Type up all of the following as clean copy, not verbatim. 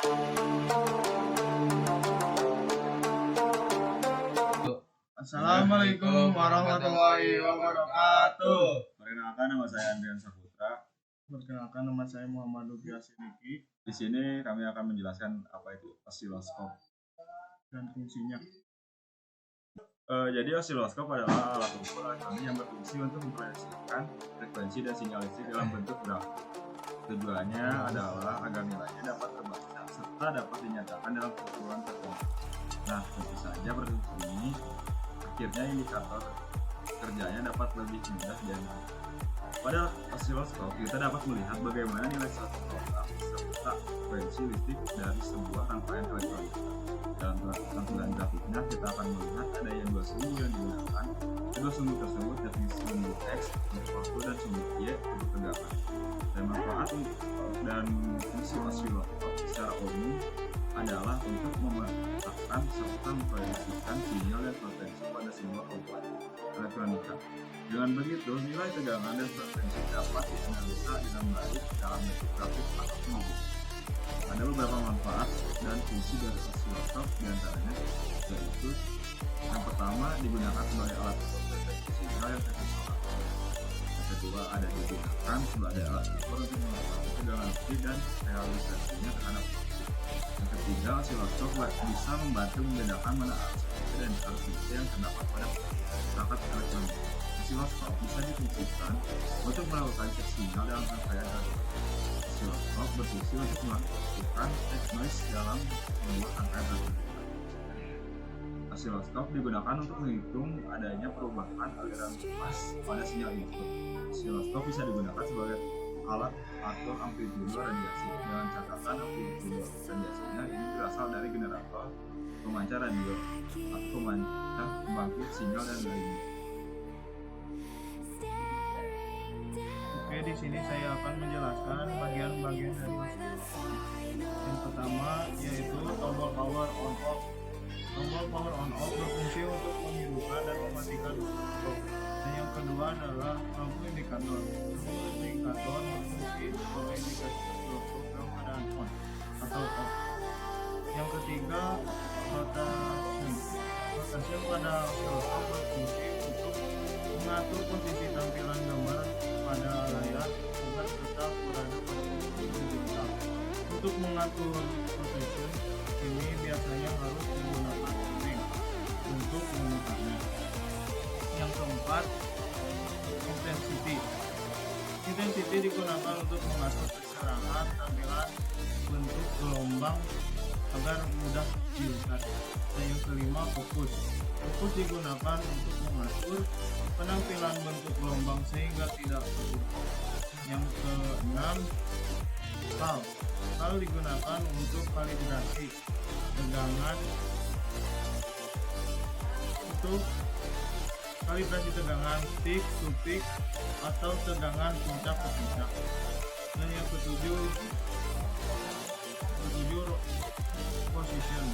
Assalamualaikum warahmatullahi wabarakatuh. Perkenalkan, nama saya Andrian Saputra. Perkenalkan, nama saya Muhammad Luki Asidiki. Di sini kami akan menjelaskan apa itu osiloskop Dan fungsinya. Jadi osiloskop adalah alat ukur elektronik yang berfungsi untuk memproyeksikan frekuensi dan sinyal listrik dalam bentuk grafik. Tujuannya adalah agar nilainya dapat terbaca serta dapat dinyatakan dalam ukuran tertentu. Nah, tentu saja proses ini akhirnya indikator kerjanya dapat lebih mudah dianalisis. Pada osiloskop kita dapat melihat bagaimana nilai suatu program serta frekuensi listrik dari sebuah rangkaian elektronik. Dalam tampilan grafiknya kita akan melihat adanya dua sumbu yang digunakan. Kedua sumbu tersebut yakni sumbu X untuk waktu dan sumbu Y untuk tegangan. Dan manfaat dan fungsi osiloskop secara umum adalah untuk memetakan serta memproyeksikan sinyal dan frekuensi pada sebuah komponen elektronika. Dengan begitu, nilai tegangan dan frekuensi dapat dianalisa dengan baik dalam bentuk grafik atau video. Ada beberapa manfaat dan fungsi dari osiloskop, diantaranya yaitu yang pertama, digunakan sebagai alat ukur frekuensi sinyal yang tradisional. Yang kedua, ada digunakan sebagai alat ukur untuk mengetahui tegangan listrik dan realisasinya terhadap listrik. Yang ketiga, osiloskop bisa membantu membedakan mana arus AC dan arus DC yang terdapat pada perangkat elektronik. Osiloskop bisa difungsikan untuk melakukan cek sinyal dalam rangkaian elektronik. Osiloskop berfungsi untuk melakukan check noise dalam sebuah rangkaian elektronik. Osiloskop digunakan untuk menghitung adanya perubahan aliran pas pada sinyal input. Osiloskop bisa digunakan sebagai alat atur amplitude radiasi. Dengan catatan amplitude radiasinya ini berasal dari generator, pemancar radio, atau pemancar pembangkit sinyal dan lainnya. Oke, di sini saya akan menjelaskan bagian-bagian dari osiloskop. Yang pertama yaitu tombol power on off. Tombol power on off berfungsi untuk menghidupkan dan mematikan osiloskop. Dan yang kedua adalah lampu indikator. Lampu indikator berfungsi sebagai indikasi osiloskop dalam keadaan on atau off. Yang ketiga, rotasi pada osiloskop berfungsi untuk mengatur posisi tampilan gambar pada layar agar tetap berada pada posisi digital. Untuk mengatur rotation ini biasanya harus menggunakan ring untuk menekannya. Yang keempat, intensity. Intensity digunakan untuk mengatur kecerahan tampilan bentuk gelombang agar mudah dilihat. Dan yang kelima, fokus. Fokus digunakan untuk mengatur penampilan bentuk gelombang sehingga tidak tertutup. Yang keenam, PAL. PAL digunakan untuk kalibrasi tegangan untuk kalibrasi tegangan peak to peak atau tegangan puncak ke puncak. Dan yang ketujuh, position.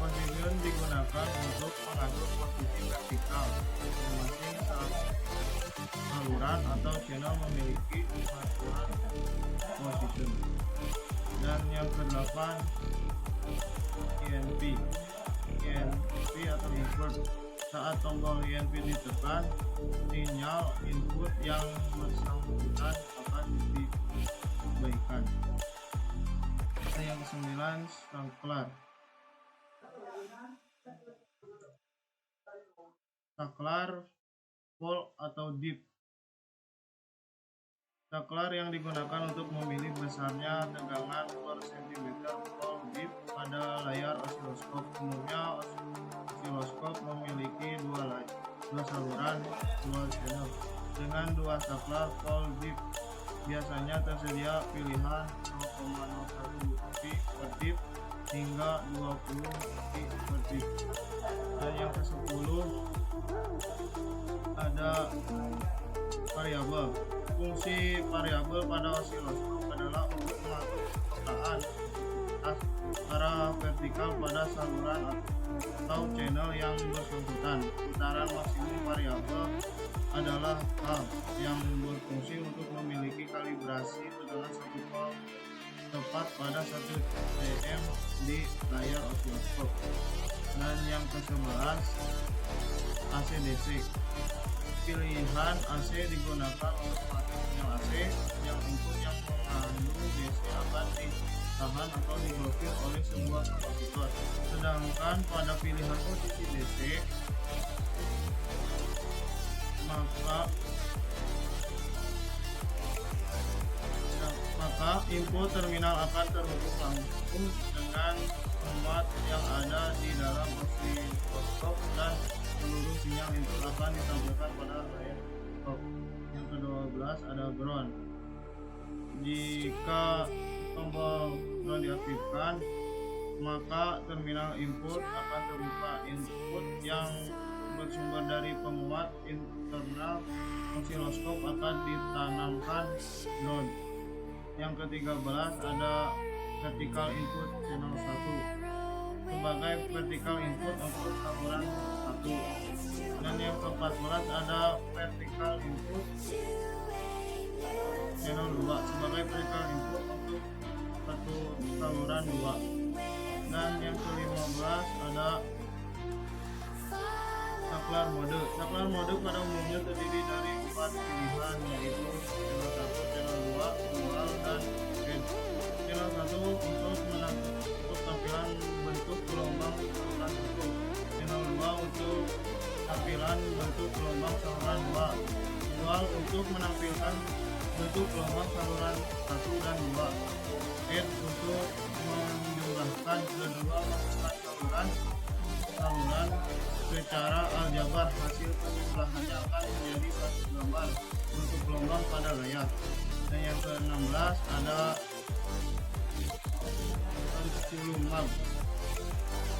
Position digunakan untuk mengatur posisi vertikal masing-masing saluran atau channel memiliki pengaturan position. Dan yang kedelapan, INP atau invert. Saat tombol INP ditekan, sinyal input yang bersangkutan akan diberikan. Dan yang kesembilan, saklar. Saklar pole atau dip. Saklar yang digunakan untuk memilih besarnya tegangan per cm pole dip pada layar osiloskop. Umumnya osiloskop memiliki dua saluran, dua channel. Dengan dua saklar pole dip biasanya tersedia pilihan 0,01 pi per dip hingga 20 pi per dip. Dan yang ke-10 ada variabel. Fungsi variabel pada osiloskop adalah untuk mengatur kepekaan arah vertikal pada saluran atau channel yang bersangkutan. Putaran maksimum variabel adalah H yang berfungsi untuk memiliki kalibrasi tegangan satu volt tepat pada 1 cm di layar osiloskop. Dan yang ke-11 AC/DC. Pilihan AC digunakan untuk mengaktifkan sinyal AC yang input yang mengandung DC akan ditahan atau diblokir oleh sebuah kapasitor. Sedangkan pada pilihan posisi DC maka input terminal akan terhubung langsung dengan penguat yang ada di dalam osiloskop dan seluruh sinyal input akan ditampilkan pada layar osiloskop. Yang ke-12 ada ground. Jika tombol ground diaktifkan, maka terminal input akan terbuka. Input yang bersumber dari penguat internal osiloskop akan ditanamkan ground. Yang ke-13 ada vertical input channel 1 sebagai vertical input untuk saluran 1. Dan yang ke-14 ada vertical input channel 2 sebagai vertical input untuk satu saluran 2. Dan yang ke-15 ada saklar mode. Saklar mode pada umumnya terdiri dari 4 pilihan, yaitu channel 1, channel 2, dual, dan band. Channel 1 untuk tampilan bentuk gelombang saluran 1. Channel 2 untuk tampilan bentuk gelombang saluran 2. Dual untuk menampilkan bentuk gelombang saluran 1 dan 2. Band untuk menjumlahkan kedua masukkan saluran secara aljabar. Hasil penjumlahannya akan menjadi satu gambar untuk gelombang pada layar. Dan yang ke-16 ada Ampulumab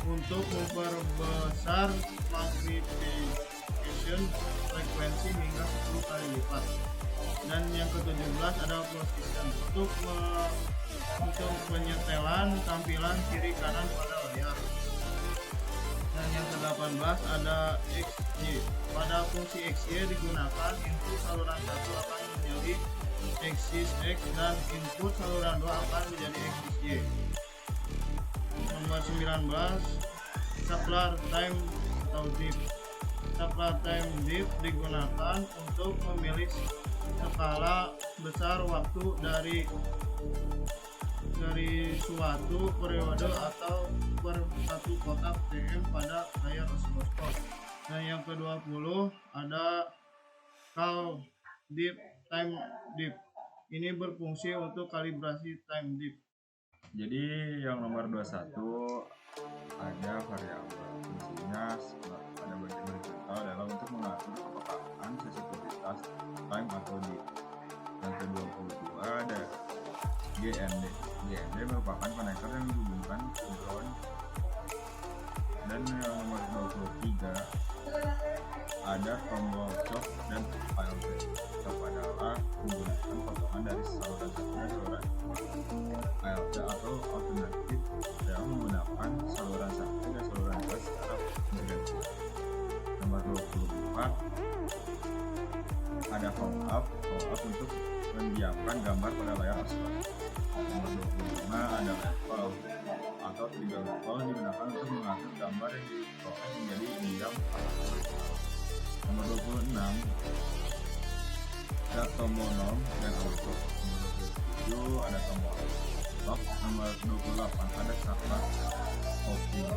untuk memperbesar magnification frekuensi hingga 10 kali lipat. Dan yang ke-17 ada position untuk penyetelan tampilan kiri kanan pada layar. Dan yang ke-18 ada XY. Pada fungsi XY digunakan input saluran 1 akan menjadi axis X dan input saluran 2 akan menjadi axis Y. Nomor 19 saklar time atau dip. Saklar time dip digunakan untuk memilih skala besar waktu dari suatu periode atau per satu kotak TM pada layar osiloskop. Dan yang ke-20 ada call dip time dip. Ini berfungsi untuk kalibrasi time dip. Jadi yang nomor 21 ada variabel fungsinya pada bagian horizontal adalah untuk mengatur kepekaan sensitivitas time atau dip. Yang ke-22 ada GND. GND merupakan konektor yang dihubungkan ke ground. Dan yang nomor 23 ada tombol shock dan ALT. Shock adalah menggunakan potongan dari saluran 1 dan saluran 2. ALT atau alternatif adalah menggunakan saluran 1 dan saluran 2 secara berganti. Nomor 24 ada hold up untuk mendiamkan gambar pada layar osiloskop. Nomor 25 ada level atau trigger level digunakan untuk mengatur gambar yang diproses menjadi diam. Nomor 26 ada tombol norm dan auto. Nomor 27 ada tombol stop. Nomor 28 ada saklar coping.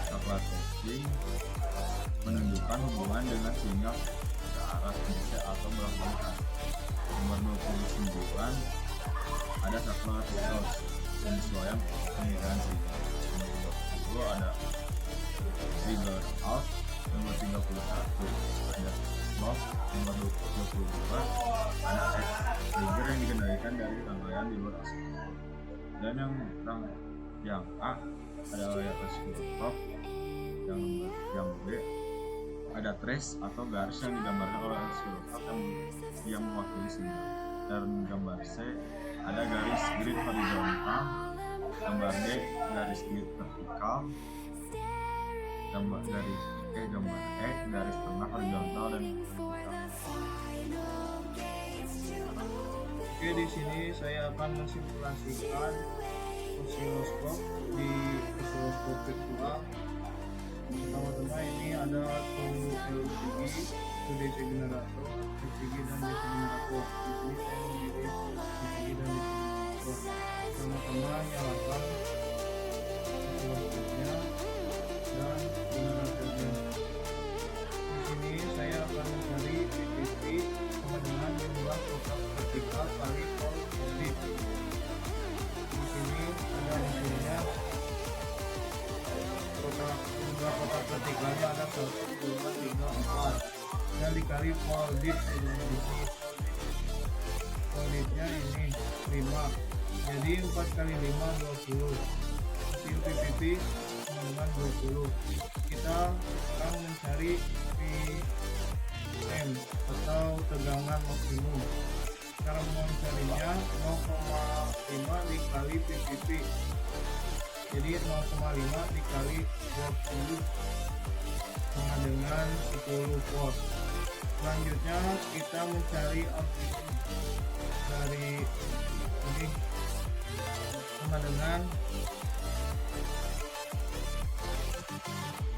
Saklar coping menunjukkan hubungan dengan sinyal ke arah DC atau berbalik. Nomor 29 ada saklar source penyesuaian pengiriman sinyal. Nomor 20 ada trigger out. Nomor 31 ada stop. Nomor 22 ada X trigger yang dikendalikan dari rangkaian di luar osiloskop. Dan yang A ada layar osiloskop. Yang B ada trace atau garis yang digambarkan oleh osiloskop yang mewakili sinyal. Dan gambar C ada garis grid horizontal. Gambar D garis grid vertikal. Gambar E garis tengah horizontal dan vertikal. Oke, di sini saya akan mensimulasikan osiloskop di osiloskop virtual. Pertama-tama ini ada LCD, DC generator, LCD dan DC generator. Di sini saya memilih LCD dan DC generator. Pertama-tama nyalakan osiloskopnya dan generatornya. Di sini saya akan mencari PPP sama dengan jumlah kotak vertikal kali pol audit. Di sini ada hasilnya. Jumlah kotak vertikalnya ada 1, 2, 3, 4 dan dikali foldit di sini. Folditnya ini 5, jadi 4 kali 5 20. Hasil PPP sama dengan 20. Kita akan mencari PM atau tegangan maksimum. Cara mencarinya 0,5 dikali PPP, jadi 0,5 dikali 20 sama dengan 10 volt. Selanjutnya kita mencari amplitude dari ini sama dengan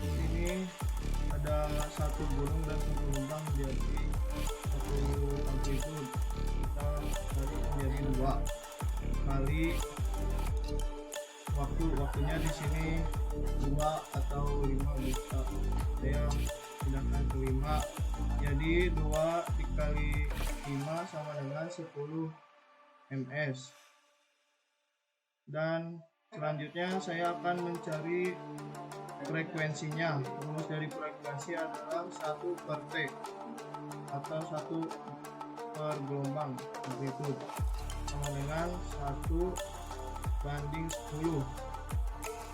ini ada satu gulung dan satu lubang menjadi satu amplitude. Kita cari menjadi 2 kali waktunya di sini 2 atau 5 bisa. Saya pindahkan ke 5, jadi 2 dikali 5 sama dengan 10 ms. Dan selanjutnya saya akan mencari frekuensinya. Rumus dari frekuensi adalah 1 per T atau 1 per gelombang amplitude sama dengan 1 banding 10.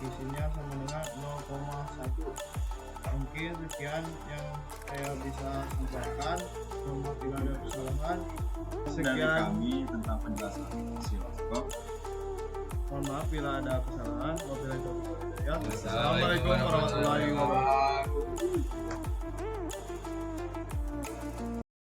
Isinya sama dengan 0,1. Mungkin sekian yang saya bisa sampaikan. Semoga tidak ada kesalahan. Dari Sekian, kami tentang penjelasan osiloskop. mohon maaf bila ada kesalahan. Wabillahi taufiq wal hidayah. Wassalamualaikum Assalamualaikum warahmatullahi wabarakatuh.